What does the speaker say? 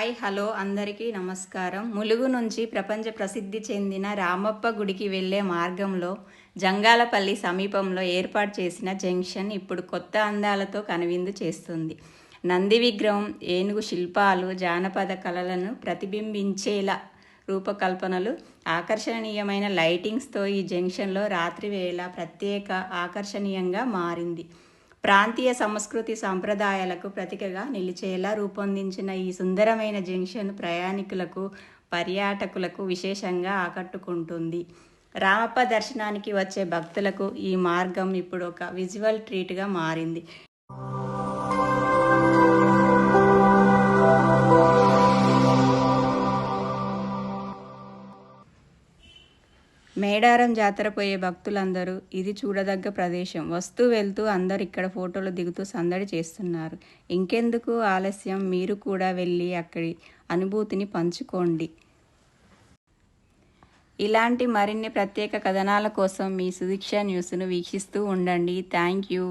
Hi hello అందరికీ నమస్కారం. ములుగు నుంచి ప్రపంచ ప్రసిద్ధి చెందిన రామప్ప గుడికి వెళ్ళే మార్గంలో జంగాలపల్లి సమీపంలో ఏర్పాటు చేసిన జంక్షన్ ఇప్పుడు కొత్త అందాలతో కనువిందు చేస్తుంది. నంది విగ్రహం, ఏనుగు శిల్పాలు, జానపద కళలను ప్రతిబింబించేలా రూపకల్పనలు, ఆకర్షణీయమైన లైటింగ్స్తో ఈ జంక్షన్లో రాత్రివేళ ప్రత్యేక ఆకర్షణీయంగా మారింది. ప్రాంతీయ సంస్కృతి సంప్రదాయాలకు ప్రతీకగా నిలిచేలా రూపొందించిన ఈ సుందరమైన జంక్షన్ ప్రయాణికులకు, పర్యాటకులకు విశేషంగా ఆకట్టుకుంటుంది. రామప్ప దర్శనానికి వచ్చే భక్తులకు ఈ మార్గం ఇప్పుడు ఒక విజువల్ ట్రీట్గా మారింది. మేడారం జాతర పోయే భక్తులందరూ ఇది చూడదగ్గ ప్రదేశం. వస్తూ వెళ్తూ అందరు ఇక్కడ ఫోటోలు దిగుతూ సందడి చేస్తున్నారు. ఇంకెందుకు ఆలస్యం, మీరు కూడా వెళ్ళి అక్కడి అనుభూతిని పంచుకోండి. ఇలాంటి మరిన్ని ప్రత్యేక కథనాల కోసం మీ సుదీక్ష న్యూస్ను వీక్షిస్తూ ఉండండి. Thank you.